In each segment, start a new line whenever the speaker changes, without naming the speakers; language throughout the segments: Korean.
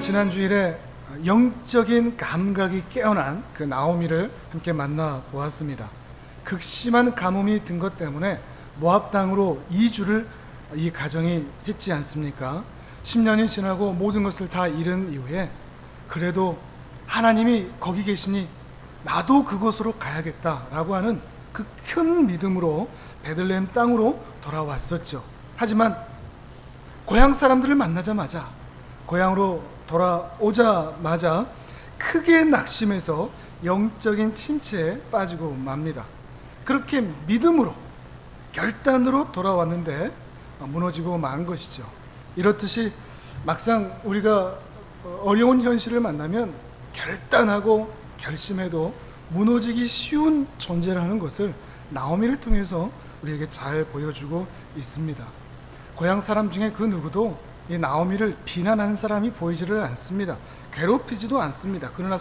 지난 주일에 영적인 감각이 깨어난 그 나오미를 함께 만나 보았습니다. 극심한 가뭄이 든 것 때문에 모압 땅으로 이주를 이 가정이 했지 않습니까? 10년이 지나고 모든 것을 다 잃은 이후에 그래도 하나님이 거기 계시니 나도 그곳으로 가야겠다라고 하는 그 큰 믿음으로 베들레헴 땅으로 돌아왔었죠. 하지만 고향 사람들을 만나자마자, 고향으로 돌아오자마자 크게 낙심해서 영적인 침체에 빠지고 맙니다. 그렇게 믿음으로, 결단으로 돌아왔는데 무너지고 만 것이죠. 이렇듯이 막상 우리가 어려운 현실을 만나면 결단하고 결심해도 무너지기 쉬운 존재라는 것을 나오미를 통해서 우리에게 잘 보여주고 있습니다. 고향 사람 중에 그 누구도 이 나오미를 비난한 사람이 보이지를 않습니다. 괴롭히지도 않습니다. 그러나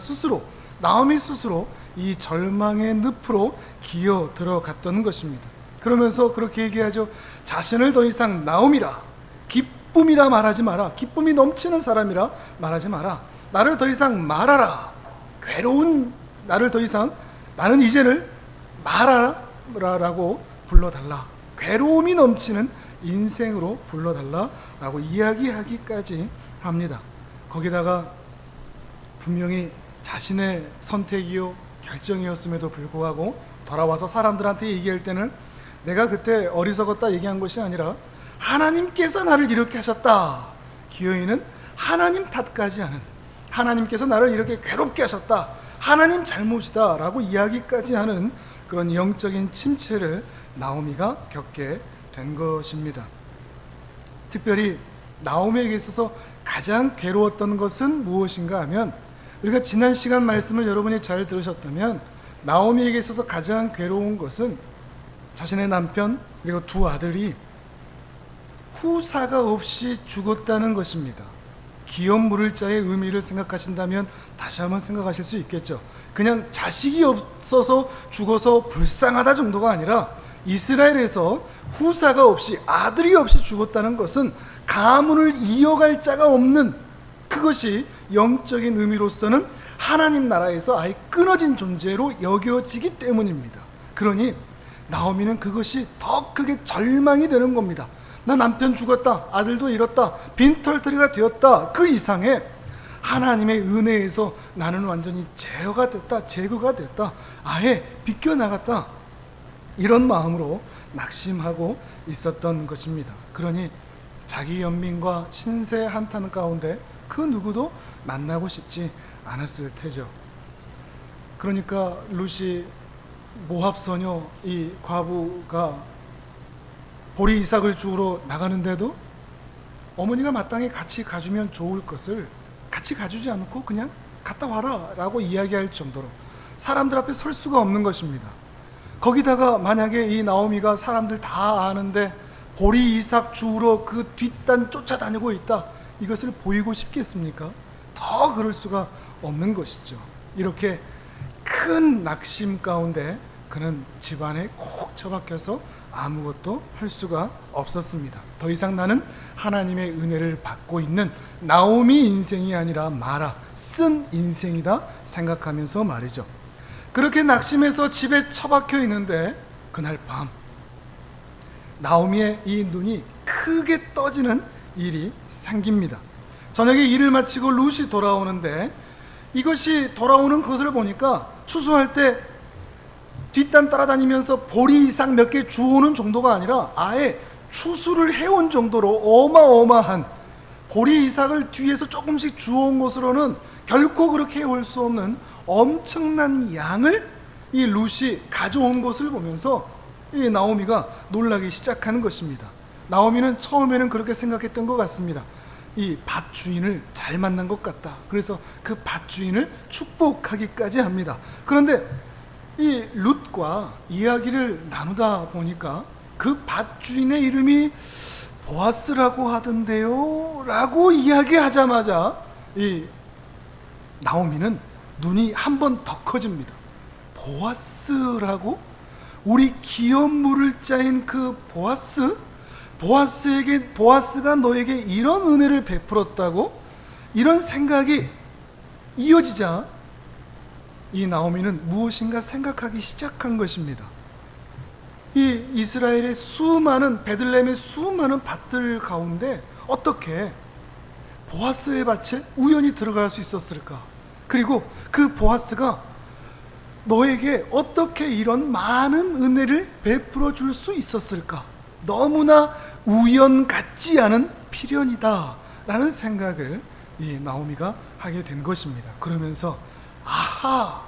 나오미 스스로 이 절망의 늪으로 기어 들어갔던 것입니다. 그러면서 그렇게 얘기하죠. 자신을 더 이상 나오미라, 기쁨이라 말하지 마라. 기쁨이 넘치는 사람이라 말하지 마라. 나를 더 이상 말하라. 괴로운 나를 더 이상, 나는 이제를 말하라라고 불러달라. 괴로움이 넘치는 인생으로 불러달라라고 이야기하기까지 합니다. 거기다가 분명히 자신의 선택이요 결정이었음에도 불구하고 돌아와서 사람들한테 얘기할 때는 내가 그때 어리석었다 얘기한 것이 아니라 하나님께서 나를 이렇게 하셨다. 기어이는 하나님 탓까지 하는, 하나님께서 나를 이렇게 괴롭게 하셨다, 하나님 잘못이다 라고 이야기까지 하는 그런 영적인 침체를 나오미가 겪게 된 것입니다. 특별히 나오미에게 있어서 가장 괴로웠던 것은 무엇인가 하면, 우리가 지난 시간 말씀을 여러분이 잘 들으셨다면 나오미에게 있어서 가장 괴로운 것은 자신의 남편 그리고 두 아들이 후사가 없이 죽었다는 것입니다. 기업 물을 자의 의미를 생각하신다면 다시 한번 생각하실 수 있겠죠. 그냥 자식이 없어서 죽어서 불쌍하다 정도가 아니라 이스라엘에서 후사가 없이, 아들이 없이 죽었다는 것은 가문을 이어갈 자가 없는, 그것이 영적인 의미로서는 하나님 나라에서 아예 끊어진 존재로 여겨지기 때문입니다. 그러니 나오미는 그것이 더 크게 절망이 되는 겁니다. 나 남편 죽었다, 아들도 잃었다, 빈털터리가 되었다. 그 이상의 하나님의 은혜에서 나는 완전히 제거가 됐다, 아예 비껴나갔다, 이런 마음으로 낙심하고 있었던 것입니다. 그러니 자기 연민과 신세 한탄 가운데 그 누구도 만나고 싶지 않았을 테죠. 그러니까 룻이 모압 소녀 이 과부가 보리 이삭을 주우러 나가는데도 어머니가 마땅히 같이 가주면 좋을 것을 같이 가주지 않고 그냥 갔다 와라 라고 이야기할 정도로 사람들 앞에 설 수가 없는 것입니다. 거기다가 만약에 이 나오미가 사람들 다 아는데 보리 이삭 주우러 그 뒷단 쫓아다니고 있다, 이것을 보이고 싶겠습니까? 더 그럴 수가 없는 것이죠. 이렇게 큰 낙심 가운데 그는 집안에 콕 처박혀서 아무것도 할 수가 없었습니다. 더 이상 나는 하나님의 은혜를 받고 있는 나오미 인생이 아니라 마라, 쓴 인생이다 생각하면서 말이죠. 그렇게 낙심해서 집에 처박혀 있는데 그날 밤 나오미의 이 눈이 크게 떠지는 일이 생깁니다. 저녁에 일을 마치고 룻이 돌아오는데, 이것이 돌아오는 것을 보니까 추수할 때 뒷단 따라다니면서 보리 이삭 몇 개 주워오는 정도가 아니라 아예 추수를 해온 정도로 어마어마한 보리 이삭을 뒤에서 조금씩 주워온 것으로는 결코 그렇게 해올 수 없는 엄청난 양을 이 룻이 가져온 것을 보면서 이 나오미가 놀라기 시작하는 것입니다. 나오미는 처음에는 그렇게 생각했던 것 같습니다. 이 밭 주인을 잘 만난 것 같다. 그래서 그 밭 주인을 축복하기까지 합니다. 그런데 이 룻과 이야기를 나누다 보니까 그 밭 주인의 이름이 보아스라고 하던데요 라고 이야기하자마자 이 나오미는 눈이 한 번 더 커집니다. 보아스라고? 우리 기업 물을 자인 그 보아스? 보아스가 너에게 이런 은혜를 베풀었다고? 이런 생각이 이어지자 이 나오미는 무엇인가 생각하기 시작한 것입니다. 이 이스라엘의 수많은, 베들레헴의 수많은 밭들 가운데 어떻게 보아스의 밭에 우연히 들어갈 수 있었을까? 그리고 그 보아스가 너에게 어떻게 이런 많은 은혜를 베풀어 줄 수 있었을까? 너무나 우연 같지 않은 필연이다 라는 생각을 이 나오미가 하게 된 것입니다. 그러면서 아하,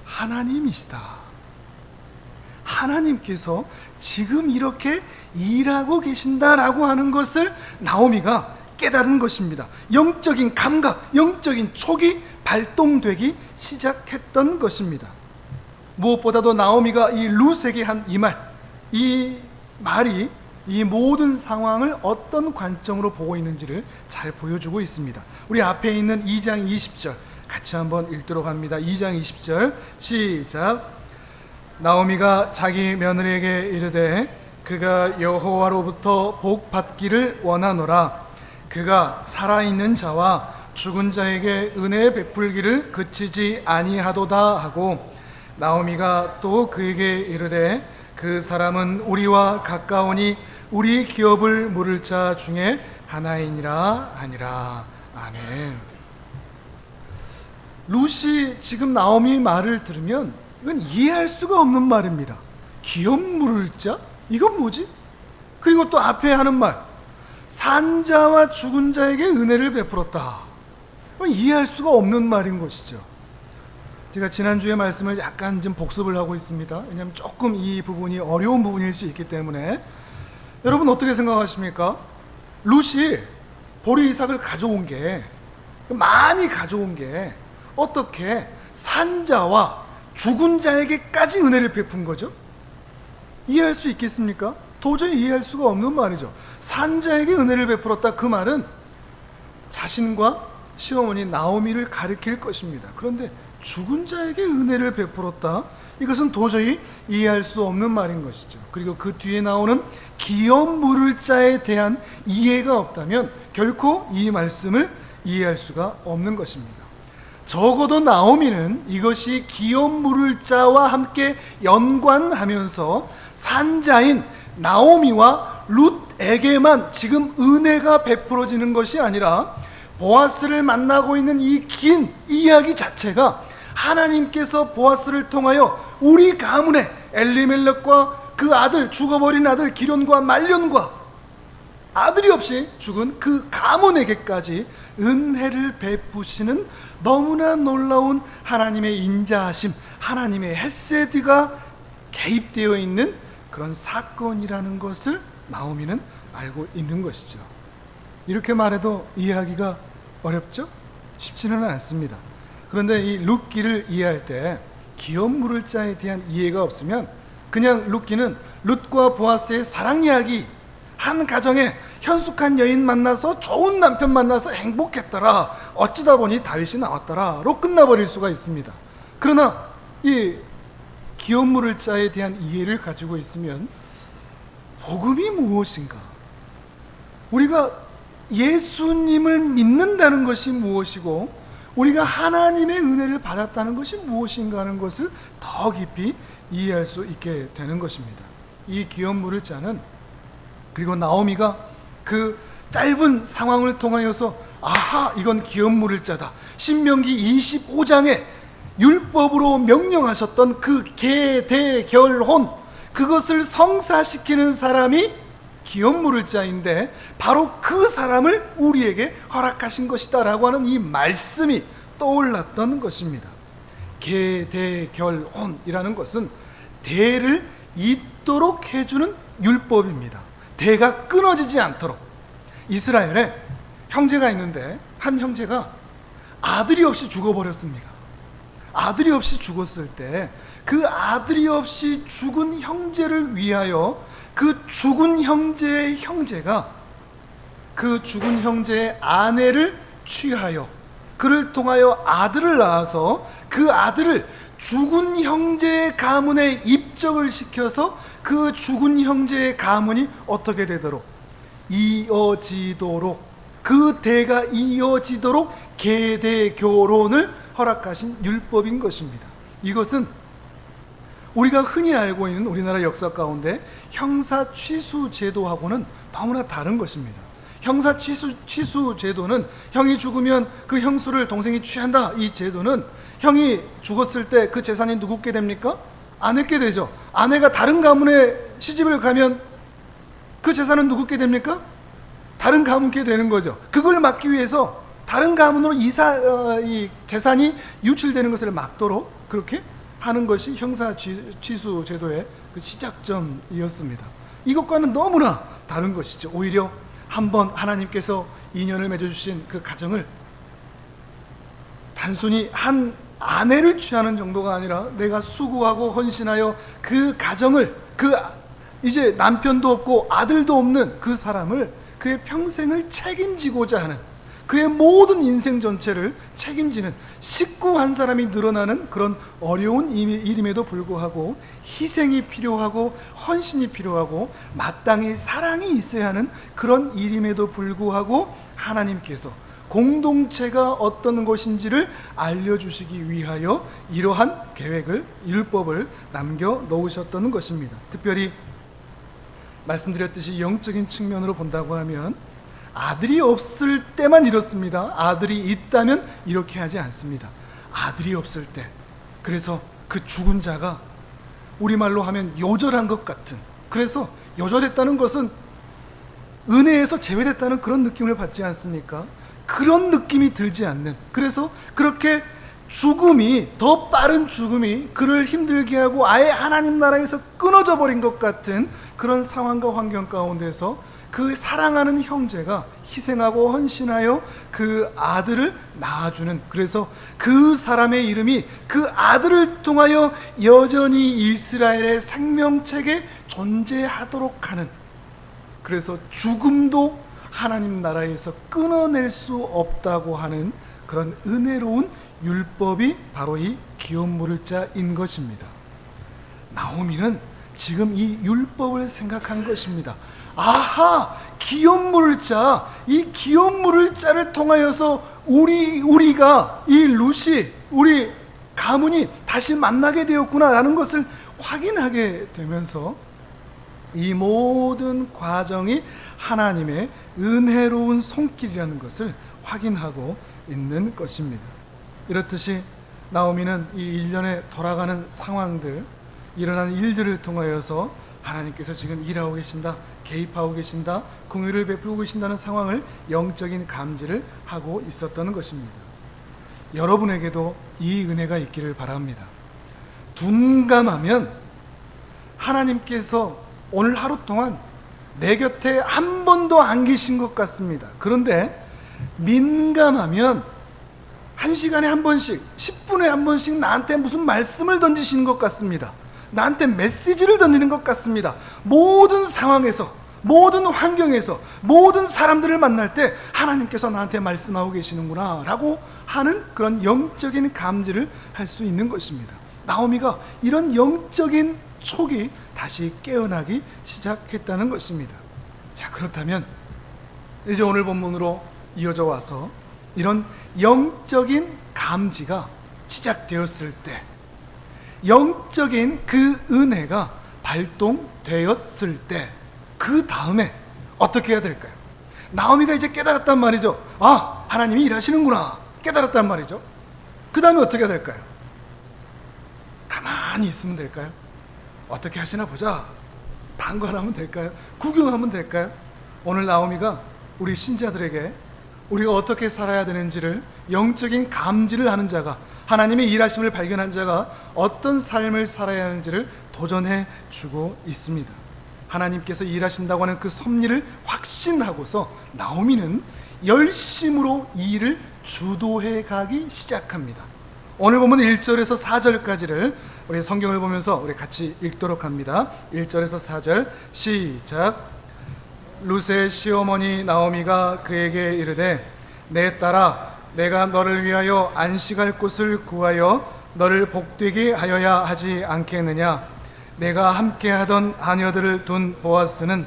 하나님이시다. 하나님께서 지금 이렇게 일하고 계신다라고 하는 것을 나오미가 깨달은 것입니다. 영적인 감각, 영적인 촉이 발동되기 시작했던 것입니다. 무엇보다도 나오미가 이 룻에게 한 이 말이 이 모든 상황을 어떤 관점으로 보고 있는지를 잘 보여주고 있습니다. 우리 앞에 있는 2장 20절 같이 한번 읽도록 합니다. 2장 20절 시작. 나오미가 자기 며느리에게 이르되 그가 여호와로부터 복 받기를 원하노라. 그가 살아있는 자와 죽은 자에게 은혜 베풀기를 그치지 아니하도다 하고, 나오미가 또 그에게 이르되 그 사람은 우리와 가까우니 우리 기업을 물을 자 중에 하나이니라 하니라. 아멘. 룻이 지금 나오미 말을 들으면 이건 이해할 수가 없는 말입니다. 기업 물을 자? 이건 뭐지? 그리고 또 앞에 하는 말, 산자와 죽은 자에게 은혜를 베풀었다. 이해할 수가 없는 말인 것이죠. 제가 지난주에 말씀을 약간 좀 복습을 하고 있습니다. 왜냐하면 조금 이 부분이 어려운 부분일 수 있기 때문에. 여러분 어떻게 생각하십니까? 룻이 보리 이삭을 가져온 게, 많이 가져온 게 어떻게 산자와 죽은 자에게까지 은혜를 베푼 거죠? 이해할 수 있겠습니까? 도저히 이해할 수가 없는 말이죠. 산자에게 은혜를 베풀었다, 그 말은 자신과 시어머니 나오미를 가리킬 것입니다. 그런데 죽은 자에게 은혜를 베풀었다, 이것은 도저히 이해할 수 없는 말인 것이죠. 그리고 그 뒤에 나오는 기업 물을 자에 대한 이해가 없다면 결코 이 말씀을 이해할 수가 없는 것입니다. 적어도 나오미는 이것이 기업 물을 자와 함께 연관하면서 산자인 나오미와 룻에게만 지금 은혜가 베풀어지는 것이 아니라 보아스를 만나고 있는 이 긴 이야기 자체가 하나님께서 보아스를 통하여 우리 가문에 엘리멜렉과 그 아들, 죽어버린 아들 기련과 말련과 아들이 없이 죽은 그 가문에게까지 은혜를 베푸시는 너무나 놀라운 하나님의 인자하심, 하나님의 헤세드가 개입되어 있는 그런 사건이라는 것을 나오미는 알고 있는 것이죠. 이렇게 말해도 이해하기가 어렵죠? 쉽지는 않습니다. 그런데 이 룻기를 이해할 때 기업 물을 자에 대한 이해가 없으면 그냥 룻기는 룻과 보아스의 사랑 이야기, 한 가정에 현숙한 여인 만나서 좋은 남편 만나서 행복했더라, 어쩌다 보니 다윗이 나왔더라로 끝나버릴 수가 있습니다. 그러나 이 기업 물을 자에 대한 이해를 가지고 있으면 복음이 무엇인가, 우리가 예수님을 믿는다는 것이 무엇이고 우리가 하나님의 은혜를 받았다는 것이 무엇인가 하는 것을 더 깊이 이해할 수 있게 되는 것입니다. 이 기업 물을 자는, 그리고 나오미가 그 짧은 상황을 통하여서 아하, 이건 기업 물을 자다, 신명기 25장에 율법으로 명령하셨던 그 계대결혼, 그것을 성사시키는 사람이 기업 물을 자인데 바로 그 사람을 우리에게 허락하신 것이다 라고 하는 이 말씀이 떠올랐던 것입니다. 계대결혼이라는 것은 대를 잇도록 해주는 율법입니다. 대가 끊어지지 않도록. 이스라엘에 형제가 있는데 한 형제가 아들이 없이 죽어버렸습니다. 아들이 없이 죽었을 때 그 아들이 없이 죽은 형제를 위하여 그 죽은 형제의 형제가 그 죽은 형제의 아내를 취하여 그를 통하여 아들을 낳아서 그 아들을 죽은 형제의 가문에 입적을 시켜서 그 죽은 형제의 가문이 어떻게 되도록, 이어지도록 그 대가 이어지도록 계대 결혼을 허락하신 율법인 것입니다. 이것은 우리가 흔히 알고 있는 우리나라 역사 가운데 형사 취수 제도하고는 너무나 다른 것입니다. 형사 취수 제도는 형이 죽으면 그 형수를 동생이 취한다. 이 제도는 형이 죽었을 때 그 재산이 누구께 됩니까? 아내께 되죠. 아내가 다른 가문에 시집을 가면 그 재산은 누구께 됩니까? 다른 가문께 되는 거죠. 그걸 막기 위해서 다른 가문으로 이 재산이 유출되는 것을 막도록 그렇게 하는 것이 형사 취수 제도의 그 시작점이었습니다. 이것과는 너무나 다른 것이죠. 오히려 한번 하나님께서 인연을 맺어주신 그 가정을 단순히 한 아내를 취하는 정도가 아니라 내가 수고하고 헌신하여 그 가정을, 이제 남편도 없고 아들도 없는 그 사람을 그의 평생을 책임지고자 하는, 그의 모든 인생 전체를 책임지는 식구 한 사람이 늘어나는 그런 어려운 일임에도 불구하고 희생이 필요하고 헌신이 필요하고 마땅히 사랑이 있어야 하는 그런 일임에도 불구하고 하나님께서 공동체가 어떤 것인지를 알려주시기 위하여 이러한 계획을, 율법을 남겨놓으셨다는 것입니다. 특별히 말씀드렸듯이 영적인 측면으로 본다고 하면 아들이 없을 때만 이렇습니다. 아들이 있다면 이렇게 하지 않습니다. 아들이 없을 때, 그래서 그 죽은 자가 우리말로 하면 요절한 것 같은, 그래서 요절했다는 것은 은혜에서 제외됐다는 그런 느낌을 받지 않습니까? 그런 느낌이 들지 않는, 그래서 그렇게 죽음이, 더 빠른 죽음이 그를 힘들게 하고 아예 하나님 나라에서 끊어져 버린 것 같은 그런 상황과 환경 가운데서 그 사랑하는 형제가 희생하고 헌신하여 그 아들을 낳아주는, 그래서 그 사람의 이름이 그 아들을 통하여 여전히 이스라엘의 생명책에 존재하도록 하는, 그래서 죽음도 하나님 나라에서 끊어낼 수 없다고 하는 그런 은혜로운 율법이 바로 이 기업물을자인 것입니다. 나오미는 지금 이 율법을 생각한 것입니다. 아하, 기업물을자, 이 기업물을자를 통하여서 우리가 이 루시, 우리 가문이 다시 만나게 되었구나라는 것을 확인하게 되면서 이 모든 과정이 하나님의 은혜로운 손길이라는 것을 확인하고 있는 것입니다. 이렇듯이 나오미는 이 일련의 돌아가는 상황들, 일어난 일들을 통하여서 하나님께서 지금 일하고 계신다, 개입하고 계신다, 공유를 베풀고 계신다는 상황을 영적인 감지를 하고 있었던 것입니다. 여러분에게도 이 은혜가 있기를 바랍니다. 둔감하면 하나님께서 오늘 하루 동안 내 곁에 한 번도 안 계신 것 같습니다. 그런데 민감하면 1시간에 한 번씩, 10분에 한 번씩 나한테 무슨 말씀을 던지시는 것 같습니다. 나한테 메시지를 던지는 것 같습니다. 모든 상황에서, 모든 환경에서, 모든 사람들을 만날 때 하나님께서 나한테 말씀하고 계시는구나 라고 하는 그런 영적인 감지를 할 수 있는 것입니다. 나오미가 이런 영적인 촉이 다시 깨어나기 시작했다는 것입니다. 자, 그렇다면 이제 오늘 본문으로 이어져 와서 이런 영적인 감지가 시작되었을 때, 영적인 그 은혜가 발동되었을 때, 그 다음에 어떻게 해야 될까요? 나오미가 이제 깨달았단 말이죠. 아, 하나님이 일하시는구나 깨달았단 말이죠. 그 다음에 어떻게 해야 될까요? 가만히 있으면 될까요? 어떻게 하시나 보자, 방관하면 될까요? 구경하면 될까요? 오늘 나오미가 우리 신자들에게 우리가 어떻게 살아야 되는지를 영적인 감지를 하는 자가, 하나님의 일하심을 발견한 자가 어떤 삶을 살아야 하는지를 도전해 주고 있습니다. 하나님께서 일하신다고 하는 그 섭리를 확신하고서 나오미는 열심으로 이 일을 주도해 가기 시작합니다. 오늘 보면 1절에서 4절까지를 우리 성경을 보면서 우리 같이 읽도록 합니다. 1절에서 4절 시작. 룻의 시어머니 나오미가 그에게 이르되 내 딸아, 내가 너를 위하여 안식할 곳을 구하여 너를 복되게 하여야 하지 않겠느냐. 내가 함께하던 아녀들을 둔 보아스는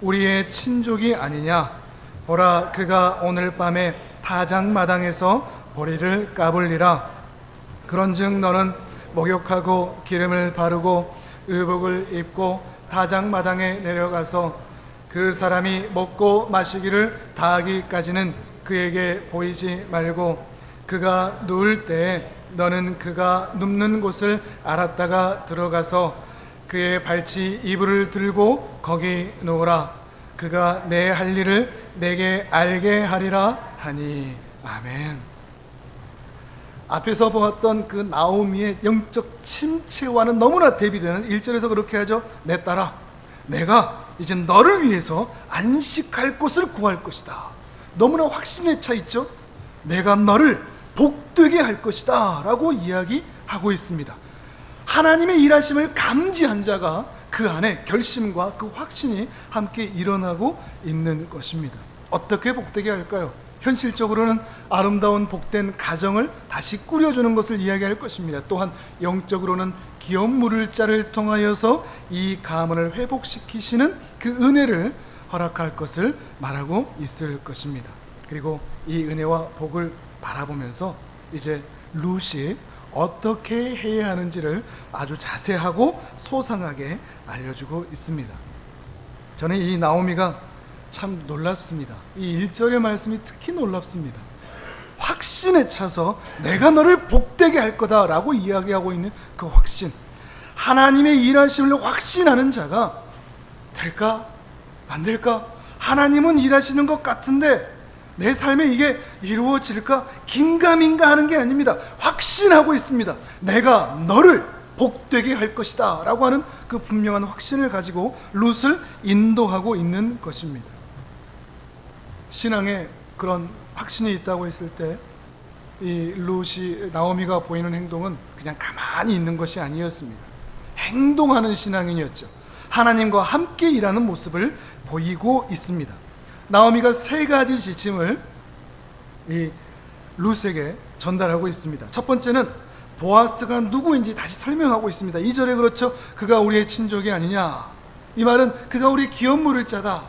우리의 친족이 아니냐. 보라, 그가 오늘 밤에 타작마당에서 보리를 까불리라. 그런즉 너는 목욕하고 기름을 바르고 의복을 입고 타작마당에 내려가서 그 사람이 먹고 마시기를 다하기까지는 그에게 보이지 말고, 그가 누울 때에 너는 그가 눕는 곳을 알았다가 들어가서 그의 발치 이불을 들고 거기 누우라. 그가 내 할 일을 내게 알게 하리라 하니. 아멘. 앞에서 보았던 그 나오미의 영적 침체와는 너무나 대비되는 1절에서 그렇게 하죠. 내 딸아, 내가 이제 너를 위해서 안식할 곳을 구할 것이다. 너무나 확신에 차 있죠. 내가 너를 복되게 할 것이다 라고 이야기하고 있습니다. 하나님의 일하심을 감지한 자가 그 안에 결심과 그 확신이 함께 일어나고 있는 것입니다. 어떻게 복되게 할까요? 현실적으로는 아름다운 복된 가정을 다시 꾸려주는 것을 이야기할 것입니다. 또한 영적으로는 기업 물을자를 통하여서 이 가문을 회복시키시는 그 은혜를 허락할 것을 말하고 있을 것입니다. 그리고 이 은혜와 복을 바라보면서 이제 룻이 어떻게 해야 하는지를 아주 자세하고 소상하게 알려주고 있습니다. 저는 이 나오미가 참 놀랍습니다. 이 1절의 말씀이 특히 놀랍습니다. 확신에 차서 내가 너를 복되게 할 거다 라고 이야기하고 있는 그 확신, 하나님의 일하심을 확신하는 자가 될까? 안 될까? 하나님은 일하시는 것 같은데 내 삶에 이게 이루어질까? 긴가민가 하는 게 아닙니다. 확신하고 있습니다. 내가 너를 복되게 할 것이다 라고 하는 그 분명한 확신을 가지고 룻을 인도하고 있는 것입니다. 신앙에 그런 확신이 있다고 했을 때 이 룻이, 나오미가 보이는 행동은 그냥 가만히 있는 것이 아니었습니다. 행동하는 신앙인이었죠. 하나님과 함께 일하는 모습을 보이고 있습니다. 나오미가 세 가지 지침을 이 룻에게 전달하고 있습니다. 첫 번째는 보아스가 누구인지 다시 설명하고 있습니다. 2절에 그렇죠. 그가 우리의 친족이 아니냐. 이 말은 그가 우리 기업 물을 자다.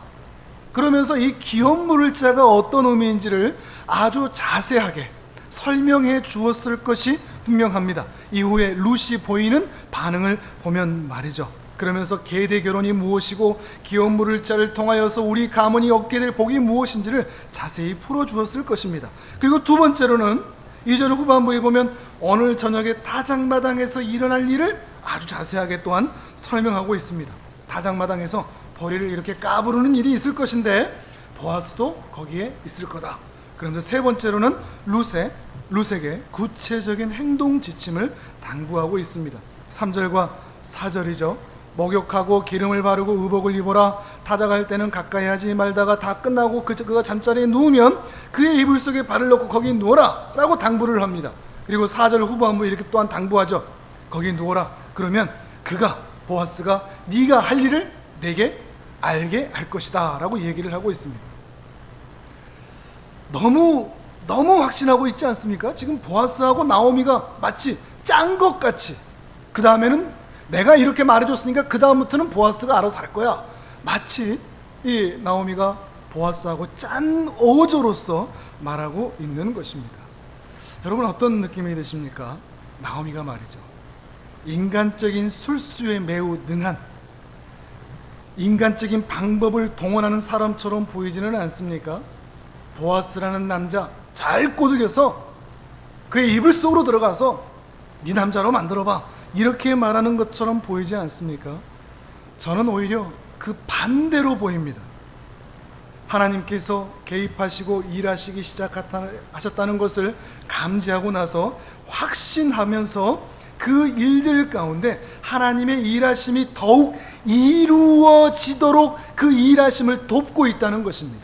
그러면서 이 기업 물을 자가 어떤 의미인지를 아주 자세하게 설명해 주었을 것이 분명합니다. 이후에 룻이 보이는 반응을 보면 말이죠. 그러면서 계대 결혼이 무엇이고 기업 물을 자를 통하여서 우리 가문이 얻게 될 복이 무엇인지를 자세히 풀어주었을 것입니다. 그리고 두 번째로는 2절 후반부에 보면 오늘 저녁에 타작마당에서 일어날 일을 아주 자세하게 또한 설명하고 있습니다. 타작마당에서 보리를 이렇게 까부르는 일이 있을 것인데 보아스도 거기에 있을 거다. 그러면서 세 번째로는 룻에게 구체적인 행동 지침을 당부하고 있습니다. 3절과 4절이죠. 목욕하고 기름을 바르고 의복을 입어라. 타작할 때는 가까이 하지 말다가 다 끝나고 그가 잠자리에 누우면 그의 이불 속에 발을 넣고 거기 누워라 라고 당부를 합니다. 그리고 4절 후반부에 이렇게 또한 당부하죠. 거기 누워라. 그러면 그가, 보아스가 네가 할 일을 내게 알게 할 것이다 라고 얘기를 하고 있습니다. 너무 확신하고 있지 않습니까? 지금 보아스하고 나오미가 마치 짠 것 같이, 그 다음에는 내가 이렇게 말해줬으니까 그 다음부터는 보아스가 알아서 할 거야. 마치 이 나오미가 보아스하고 짠 어조로서 말하고 있는 것입니다. 여러분 어떤 느낌이 드십니까? 나오미가 말이죠. 인간적인 술수에 매우 능한, 인간적인 방법을 동원하는 사람처럼 보이지는 않습니까? 보아스라는 남자 잘 꼬드겨서 그의 이불 속으로 들어가서 네 남자로 만들어봐 이렇게 말하는 것처럼 보이지 않습니까? 저는 오히려 그 반대로 보입니다. 하나님께서 개입하시고 일하시기 시작하셨다는 것을 감지하고 나서 확신하면서 그 일들 가운데 하나님의 일하심이 더욱 이루어지도록 그 일하심을 돕고 있다는 것입니다.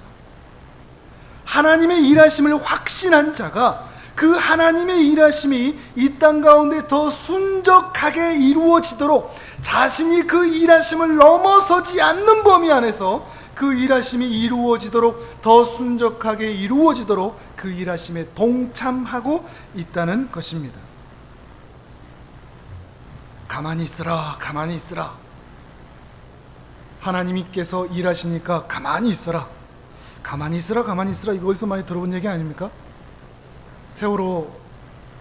하나님의 일하심을 확신한 자가 그 하나님의 일하심이 이 땅 가운데 더 순적하게 이루어지도록 자신이 그 일하심을 넘어서지 않는 범위 안에서 그 일하심이 이루어지도록, 더 순적하게 이루어지도록 그 일하심에 동참하고 있다는 것입니다. 가만히 있으라, 가만히 있으라. 하나님께서 일하시니까 가만히 있어라. 가만히 있으라 가만히 있으라, 이거 어디서 많이 들어본 얘기 아닙니까? 세월호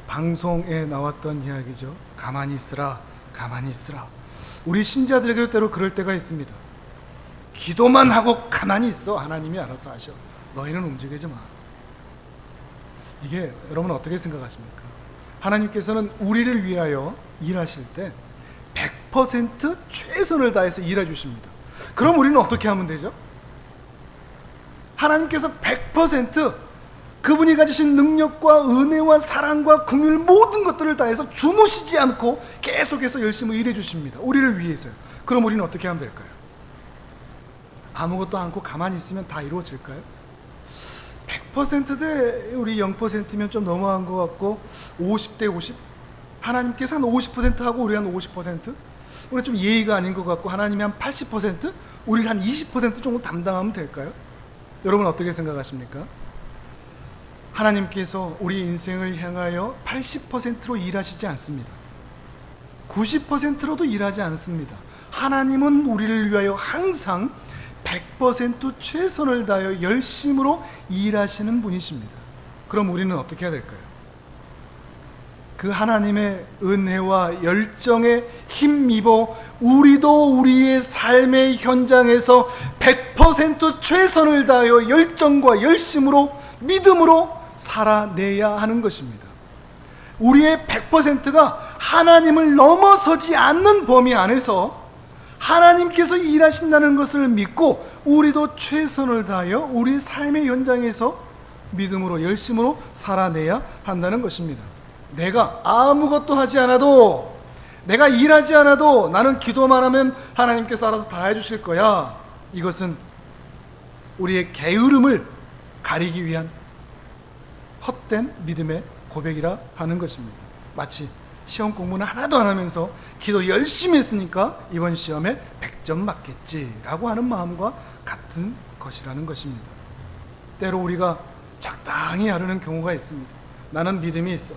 방송에 나왔던 이야기죠. 가만히 있으라 가만히 있으라. 우리 신자들에게도 때로 그럴 때가 있습니다. 기도만 하고 가만히 있어. 하나님이 알아서 하셔. 너희는 움직이지 마. 이게 여러분 어떻게 생각하십니까? 하나님께서는 우리를 위하여 일하실 때 100% 최선을 다해서 일해 주십니다. 그럼 우리는 어떻게 하면 되죠? 하나님께서 100% 그분이 가지신 능력과 은혜와 사랑과 긍휼 모든 것들을 다해서 주무시지 않고 계속해서 열심히 일해 주십니다. 우리를 위해서요. 그럼 우리는 어떻게 하면 될까요? 아무것도 않고 가만히 있으면 다 이루어질까요? 100%대 우리 0%면 좀 너무한 것 같고, 50대 50? 하나님께서 한 50% 하고 우리 한 50%? 우리 좀 예의가 아닌 것 같고, 하나님이 한 80%? 우리 한 20% 정도 담당하면 될까요? 여러분 어떻게 생각하십니까? 하나님께서 우리 인생을 향하여 80%로 일하시지 않습니다. 90%로도 일하지 않습니다. 하나님은 우리를 위하여 항상 100% 최선을 다하여 열심으로 일하시는 분이십니다. 그럼 우리는 어떻게 해야 될까요? 그 하나님의 은혜와 열정에 힘입어 우리도 우리의 삶의 현장에서 100% 최선을 다하여 열정과 열심으로 믿음으로 살아내야 하는 것입니다. 우리의 100%가 하나님을 넘어서지 않는 범위 안에서 하나님께서 일하신다는 것을 믿고 우리도 최선을 다하여 우리 삶의 현장에서 믿음으로 열심으로 살아내야 한다는 것입니다. 내가 아무것도 하지 않아도, 내가 일하지 않아도 나는 기도만 하면 하나님께서 알아서 다 해주실 거야, 이것은 우리의 게으름을 가리기 위한 헛된 믿음의 고백이라 하는 것입니다. 마치 시험 공부는 하나도 안 하면서 기도 열심히 했으니까 이번 시험에 100점 맞겠지라고 하는 마음과 같은 것이라는 것입니다. 때로 우리가 적당히 하려는 경우가 있습니다. 나는 믿음이 있어,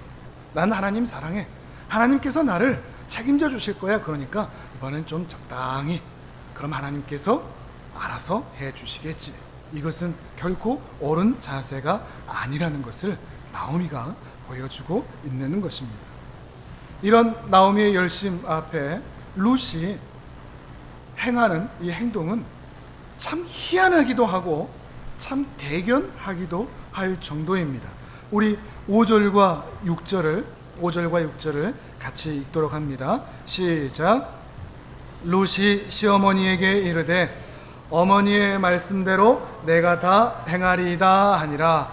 난 하나님 사랑해, 하나님께서 나를 책임져 주실 거야, 그러니까 이번엔 좀 적당히, 그럼 하나님께서 알아서 해 주시겠지. 이것은 결코 옳은 자세가 아니라는 것을 나오미가 보여주고 있는 것입니다. 이런 나오미의 열심 앞에 룻이 행하는 이 행동은 참 희한하기도 하고 참 대견하기도 할 정도입니다. 우리 5절과 6절을 같이 읽도록 합니다. 시작. 룻이 시어머니에게 이르되 어머니의 말씀대로 내가 다 행하리이다 하니라.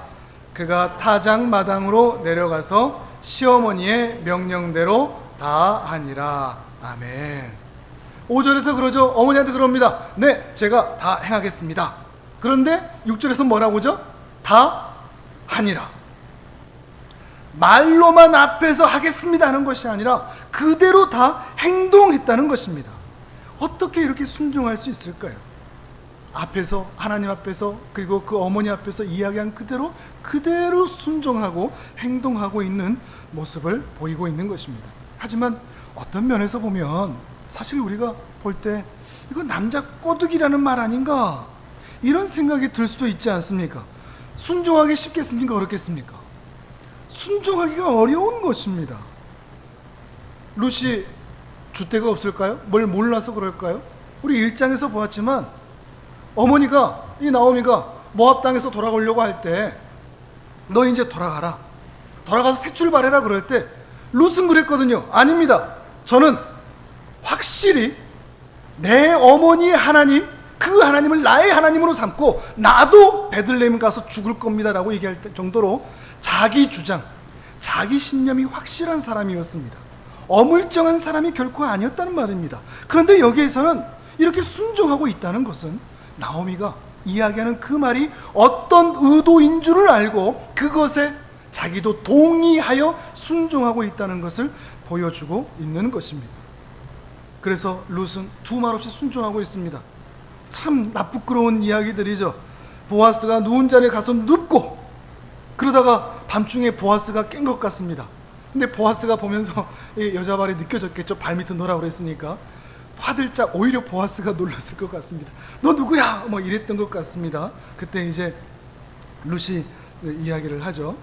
그가 타작마당으로 내려가서 시어머니의 명령대로 다 하니라. 아멘. 5절에서 그러죠. 어머니한테 그럽니다. 네, 제가 다 행하겠습니다. 그런데 6절에서 뭐라고죠? 다 하니라. 말로만 앞에서 하겠습니다 하는 것이 아니라 그대로 다 행동했다는 것입니다. 어떻게 이렇게 순종할 수 있을까요? 앞에서, 하나님 앞에서, 그리고 그 어머니 앞에서 이야기한 그대로 순종하고 행동하고 있는 모습을 보이고 있는 것입니다. 하지만 어떤 면에서 보면 사실 우리가 볼 때 이거 남자 꼬드기라는 말 아닌가, 이런 생각이 들 수도 있지 않습니까? 순종하기 쉽겠습니까? 어렵겠습니까? 순종하기가 어려운 것입니다. 룻이 줏대가 없을까요? 뭘 몰라서 그럴까요? 우리 1장에서 보았지만 어머니가, 이 나오미가 모압 땅에서 돌아오려고 할 때 너 이제 돌아가라, 돌아가서 새 출발해라 그럴 때 룻은 그랬거든요. 아닙니다. 저는 확실히 내 어머니의 하나님, 그 하나님을 나의 하나님으로 삼고 나도 베들레헴 가서 죽을 겁니다 라고 얘기할 정도로 자기 주장, 자기 신념이 확실한 사람이었습니다. 어물쩡한 사람이 결코 아니었다는 말입니다. 그런데 여기에서는 이렇게 순종하고 있다는 것은 나오미가 이야기하는 그 말이 어떤 의도인 줄을 알고 그것에 자기도 동의하여 순종하고 있다는 것을 보여주고 있는 것입니다. 그래서 룻은 두 말 없이 순종하고 있습니다. 참 나쁘끄러운 이야기들이죠. 보아스가 누운 자리에 가서 눕고, 그러다가 밤중에 보아스가 깬 것 같습니다. 근데 보아스가 보면서 이 여자 발이 느껴졌겠죠. 발밑은 너라고 그랬으니까. 화들짝 오히려 보아스가 놀랐을 것 같습니다. 너 누구야? 뭐 이랬던 것 같습니다. 그때 이제 룻이 이야기를 하죠.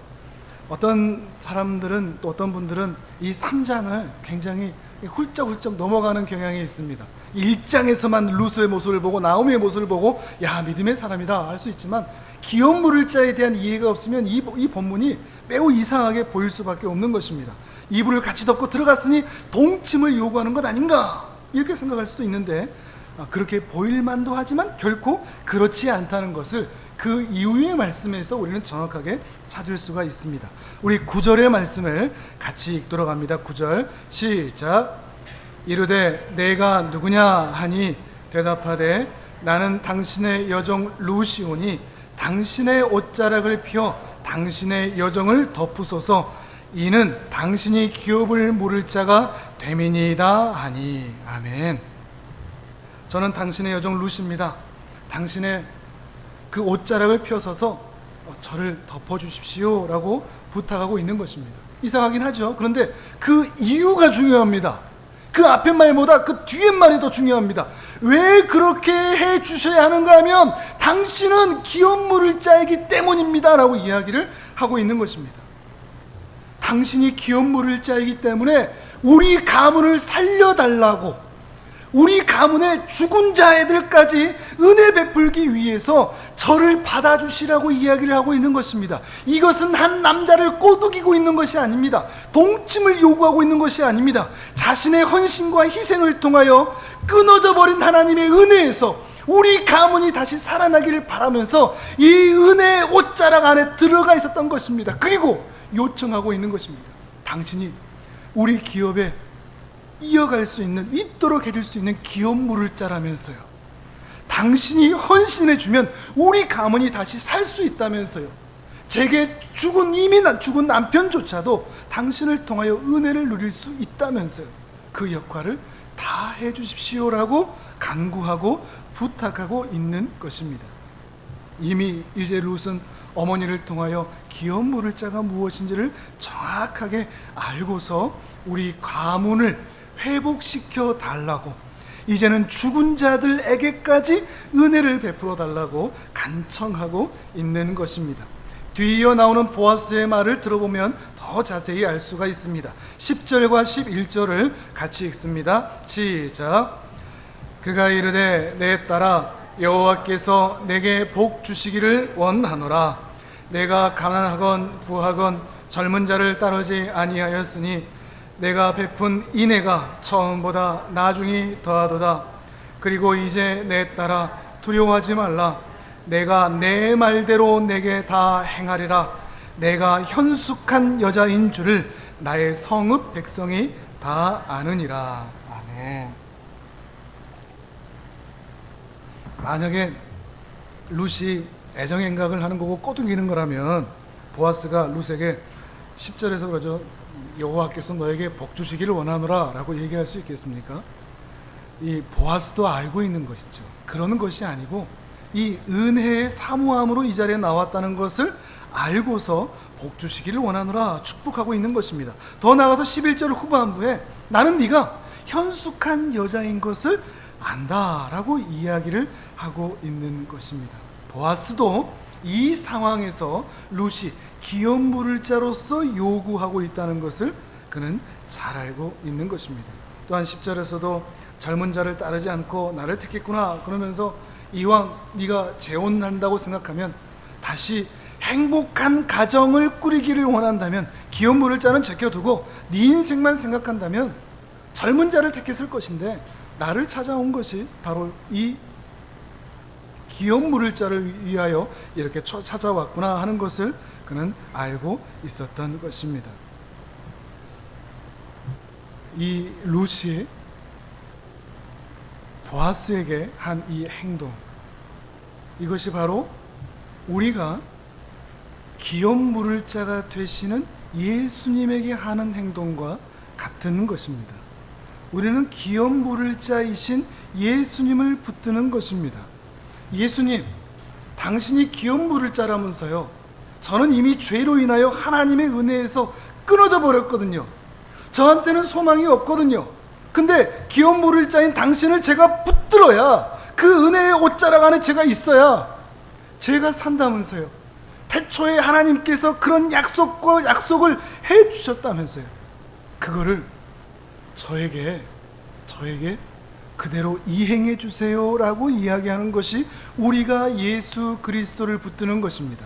어떤 사람들은 또 어떤 분들은 이 3장을 굉장히 훌쩍훌쩍 넘어가는 경향이 있습니다. 1장에서만 룻의 모습을 보고 나오미의 모습을 보고 야 믿음의 사람이다 할 수 있지만 기업 물을 자에 대한 이해가 없으면 이 본문이 매우 이상하게 보일 수밖에 없는 것입니다. 이불을 같이 덮고 들어갔으니 동침을 요구하는 것 아닌가 이렇게 생각할 수도 있는데 그렇게 보일 만도 하지만 결코 그렇지 않다는 것을 그 이후의 말씀에서 우리는 정확하게 찾을 수가 있습니다. 우리 9절의 말씀을 같이 읽도록 합니다. 9절 시작. 이르되 내가 누구냐 하니 대답하되 나는 당신의 여종 룻이오니 당신의 옷자락을 펴 당신의 여정을 덮으소서. 이는 당신이 기업을 물을 자가 됨이니이다 하니. 아멘. 저는 당신의 여종 룻입니다. 당신의 그 옷자락을 펴서서 저를 덮어주십시오 라고 부탁하고 있는 것입니다. 이상하긴 하죠. 그런데 그 이유가 중요합니다. 그 앞의 말보다 그 뒤의 말이 더 중요합니다. 왜 그렇게 해 주셔야 하는가 하면 당신은 기업 물을 자이기 때문입니다 라고 이야기를 하고 있는 것입니다. 당신이 기업 물을 자이기 때문에 우리 가문을 살려달라고, 우리 가문의 죽은 자애들까지 은혜 베풀기 위해서 저를 받아주시라고 이야기를 하고 있는 것입니다. 이것은 한 남자를 꼬드기고 있는 것이 아닙니다. 동침을 요구하고 있는 것이 아닙니다. 자신의 헌신과 희생을 통하여 끊어져 버린 하나님의 은혜에서 우리 가문이 다시 살아나기를 바라면서 이 은혜의 옷자락 안에 들어가 있었던 것입니다. 그리고 요청하고 있는 것입니다. 당신이 우리 기업에 이어갈 수 있는, 있도록 해줄 수 있는 기업 물을 자라면서요. 당신이 헌신해 주면 우리 가문이 다시 살 수 있다면서요. 제게 이미 죽은 남편조차도 당신을 통하여 은혜를 누릴 수 있다면서요. 그 역할을 다 해주십시오라고 간구하고 부탁하고 있는 것입니다. 이미 이제 룻은 어머니를 통하여 기업 물을 자가 무엇인지를 정확하게 알고서 우리 가문을 회복시켜 달라고, 이제는 죽은 자들에게까지 은혜를 베풀어 달라고 간청하고 있는 것입니다. 뒤이어 나오는 보아스의 말을 들어보면 더 자세히 알 수가 있습니다. 10절과 11절을 같이 읽습니다. 시작. 그가 이르되 내 딸아 여호와께서 내게 복 주시기를 원하노라. 내가 가난하건 부하건 젊은 자를 따르지 아니하였으니 내가 베푼 인애가 처음보다 나중이 더하도다. 그리고 이제 내 딸아 두려워하지 말라. 내가 내 말대로 내게 다 행하리라. 내가 현숙한 여자인 줄을 나의 성읍 백성이 다 아느니라. 아멘. 만약에 룻이 애정행각을 하는 거고 꼬드기는 거라면 보아스가 룻에게 10절에서 그러죠. 여호와께서 너에게 복 주시기를 원하노라 라고 얘기할 수 있겠습니까? 이 보아스도 알고 있는 것이죠. 그러는 것이 아니고 이 은혜의 사모함으로 이 자리에 나왔다는 것을 알고서 복 주시기를 원하노라 축복하고 있는 것입니다. 더 나아가서 11절 후반부에 나는 네가 현숙한 여자인 것을 안다라고 이야기를 하고 있는 것입니다. 보아스도 이 상황에서 룻이 기업 물을 자로서 요구하고 있다는 것을 그는 잘 알고 있는 것입니다. 또한 10절에서도 젊은 자를 따르지 않고 나를 택했구나 그러면서 이왕 네가 재혼한다고 생각하면 다시 행복한 가정을 꾸리기를 원한다면 기업 물을 자는 제껴두고 네 인생만 생각한다면 젊은 자를 택했을 것인데 나를 찾아온 것이 바로 이 기업 물을 자를 위하여 이렇게 찾아왔구나 하는 것을 그는 알고 있었던 것입니다. 이 룻이 보아스에게 한 이 행동, 이것이 바로 우리가 기업 물을 자가 되시는 예수님에게 하는 행동과 같은 것입니다. 우리는 기업 물을 자이신 예수님을 붙드는 것입니다. 예수님, 당신이 기업 물을 자라면서요, 저는 이미 죄로 인하여 하나님의 은혜에서 끊어져 버렸거든요. 저한테는 소망이 없거든요. 근데 기업 물을 자인 당신을 제가 붙들어야, 그 은혜의 옷자락 안에 제가 있어야 제가 산다면서요. 태초에 하나님께서 그런 약속을 해 주셨다면서요. 그거를 저에게 그대로 이행해 주세요라고 이야기하는 것이 우리가 예수 그리스도를 붙드는 것입니다.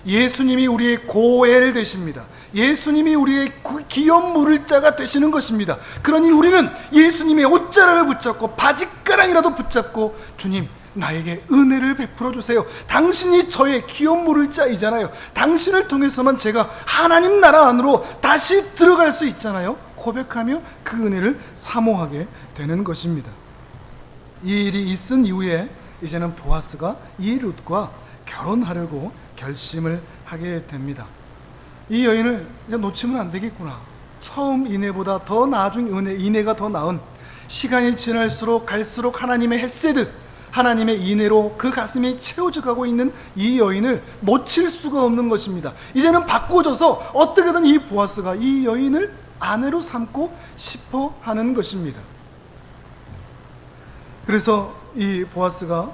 예수님이 우리의 고엘 되십니다. 예수님이 우리의 기업 물을 자가 되시는 것입니다. 그러니 우리는 예수님의 옷자락을 붙잡고, 바짓가랑이라도 붙잡고, 주님, 나에게 은혜를 베풀어 주세요. 당신이 저의 기업 물을 자이잖아요. 당신을 통해서만 제가 하나님 나라 안으로 다시 들어갈 수 있잖아요. 고백하며 그 은혜를 사모하게 되는 것입니다. 이 일이 있은 이후에 이제는 보아스가 이 룻과 결혼하려고 결심을 하게 됩니다. 이 여인을 이제 놓치면 안 되겠구나. 처음 인애보다 더 나중 인애가 더 나은, 시간이 지날수록 갈수록 하나님의 헤세드, 하나님의 인애로 그 가슴이 채워져 가고 있는 이 여인을 놓칠 수가 없는 것입니다. 이제는 바꿔줘서 어떻게든 이 보아스가 이 여인을 아내로 삼고 싶어 하는 것입니다. 그래서 이 보아스가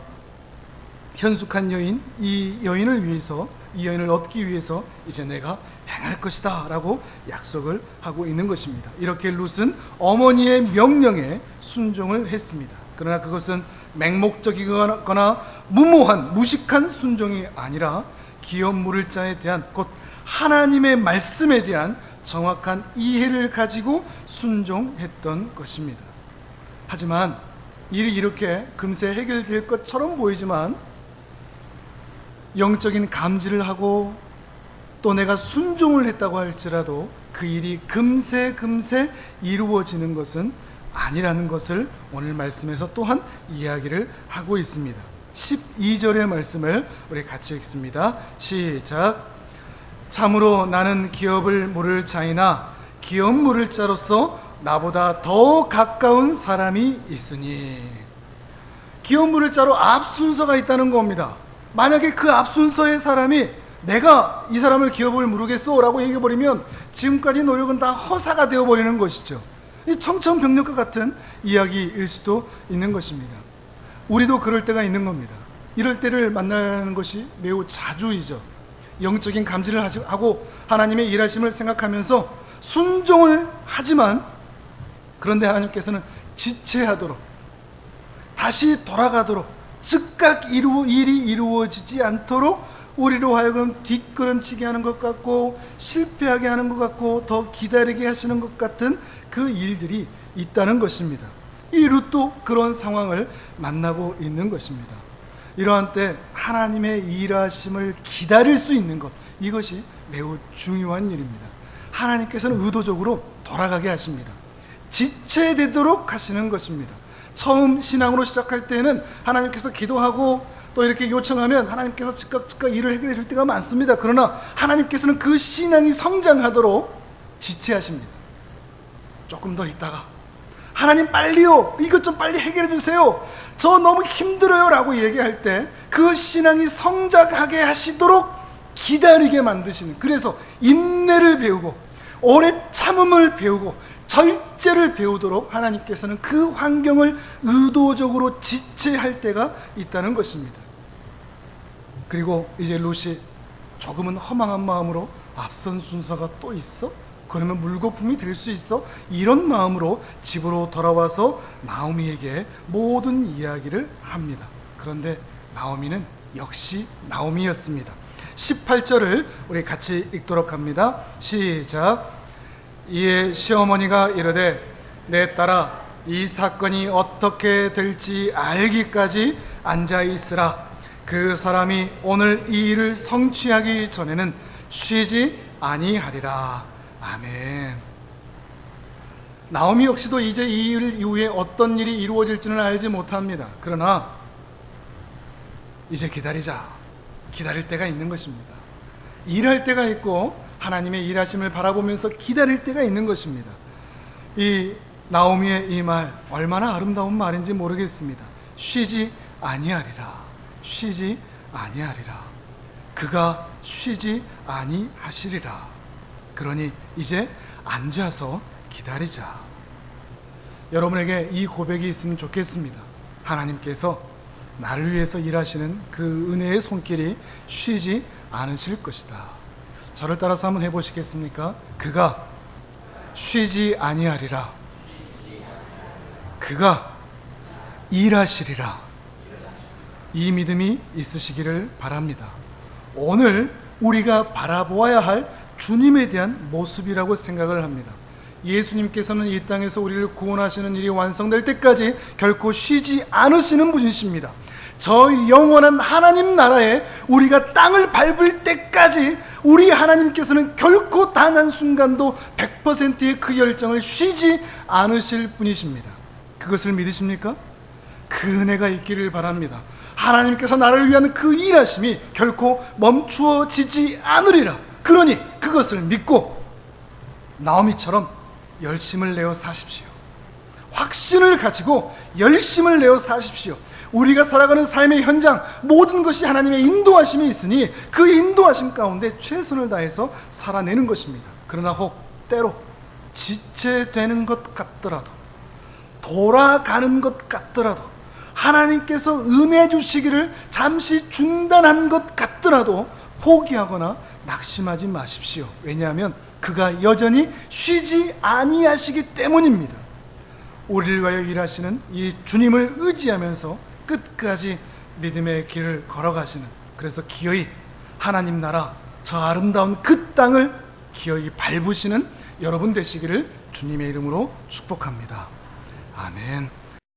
현숙한 여인, 이 여인을 위해서, 이 여인을 얻기 위해서 이제 내가 행할 것이다 라고 약속을 하고 있는 것입니다. 이렇게 룻은 어머니의 명령에 순종을 했습니다. 그러나 그것은 맹목적이거나 무모한 무식한 순종이 아니라 기업 물을 자에 대한, 곧 하나님의 말씀에 대한 정확한 이해를 가지고 순종했던 것입니다. 하지만 일이 이렇게 금세 해결될 것처럼 보이지만, 영적인 감지를 하고 또 내가 순종을 했다고 할지라도 그 일이 금세 이루어지는 것은 아니라는 것을 오늘 말씀에서 또한 이야기를 하고 있습니다. 12절의 말씀을 우리 같이 읽습니다. 시작. 참으로 나는 기업을 물을 자이나 기업 물을 자로서 나보다 더 가까운 사람이 있으니. 기업 물을 자로 앞 순서가 있다는 겁니다. 만약에 그 앞 순서의 사람이 내가 이 사람을 기업을 물으겠소 라고 얘기해버리면 지금까지 노력은 다 허사가 되어버리는 것이죠. 이 청천벽력과 같은 이야기일 수도 있는 것입니다. 우리도 그럴 때가 있는 겁니다. 이럴 때를 만나는 것이 매우 자주이죠. 영적인 감지를 하고 하나님의 일하심을 생각하면서 순종을 하지만, 그런데 하나님께서는 지체하도록, 다시 돌아가도록, 즉각 일이 이루어지지 않도록 우리로 하여금 뒷걸음치게 하는 것 같고, 실패하게 하는 것 같고, 더 기다리게 하시는 것 같은 그 일들이 있다는 것입니다. 이 룻도 그런 상황을 만나고 있는 것입니다. 이러한 때 하나님의 일하심을 기다릴 수 있는 것, 이것이 매우 중요한 일입니다. 하나님께서는 의도적으로 돌아가게 하십니다. 지체되도록 하시는 것입니다. 처음 신앙으로 시작할 때는 하나님께서 기도하고 또 이렇게 요청하면 하나님께서 즉각 일을 해결해 줄 때가 많습니다. 그러나 하나님께서는 그 신앙이 성장하도록 지체하십니다. 조금 더 있다가, 하나님 빨리요, 이것 좀 빨리 해결해 주세요, 저 너무 힘들어요 라고 얘기할 때 그 신앙이 성장하게 하시도록 기다리게 만드시는, 그래서 인내를 배우고 오래 참음을 배우고 절제를 배우도록 하나님께서는 그 환경을 의도적으로 지체할 때가 있다는 것입니다. 그리고 이제 룻이 조금은 허망한 마음으로 앞선 순서가 또 있어? 그러면 물거품이 될 수 있어? 이런 마음으로 집으로 돌아와서 나오미에게 모든 이야기를 합니다. 그런데 나오미는 역시 나오미였습니다. 18절을 우리 같이 읽도록 합니다. 시작. 이에 시어머니가 이르되 내 딸아, 이 사건이 어떻게 될지 알기까지 앉아 있으라. 그 사람이 오늘 이 일을 성취하기 전에는 쉬지 아니하리라. 아멘. 나오미 역시도 이제 이 일 이후에 어떤 일이 이루어질지는 알지 못합니다. 그러나 이제 기다리자. 기다릴 때가 있는 것입니다. 일할 때가 있고 하나님의 일하심을 바라보면서 기다릴 때가 있는 것입니다. 이 나오미의 이 말, 얼마나 아름다운 말인지 모르겠습니다. 쉬지 아니하리라. 쉬지 아니하리라. 그가 쉬지 아니하시리라. 그러니 이제 앉아서 기다리자. 여러분에게 이 고백이 있으면 좋겠습니다. 하나님께서 나를 위해서 일하시는 그 은혜의 손길이 쉬지 않으실 것이다. 저를 따라서 한번 해보시겠습니까? 그가 쉬지 아니하리라. 그가 일하시리라. 이 믿음이 있으시기를 바랍니다. 오늘 우리가 바라보아야 할 주님에 대한 모습이라고 생각을 합니다. 예수님께서는 이 땅에서 우리를 구원하시는 일이 완성될 때까지 결코 쉬지 않으시는 분이십니다. 저 영원한 하나님 나라에 우리가 땅을 밟을 때까지 우리 하나님께서는 결코 단 한순간도 100%의 그 열정을 쉬지 않으실 분이십니다. 그것을 믿으십니까? 그 은혜가 있기를 바랍니다. 하나님께서 나를 위한 그 일하심이 결코 멈추어지지 않으리라. 그러니 그것을 믿고 나오미처럼 열심을 내어 사십시오. 확신을 가지고 열심을 내어 사십시오. 우리가 살아가는 삶의 현장 모든 것이 하나님의 인도하심이 있으니 그 인도하심 가운데 최선을 다해서 살아내는 것입니다. 그러나 혹 때로 지체되는 것 같더라도, 돌아가는 것 같더라도, 하나님께서 은혜 주시기를 잠시 중단한 것 같더라도 포기하거나 낙심하지 마십시오. 왜냐하면 그가 여전히 쉬지 아니하시기 때문입니다. 우리를 위하여 일하시는 이 주님을 의지하면서 끝까지 믿음의 길을 걸어가시는, 그래서 기어이 하나님 나라 저 아름다운 그 땅을 기어이 밟으시는 여러분 되시기를 주님의 이름으로 축복합니다. 아멘.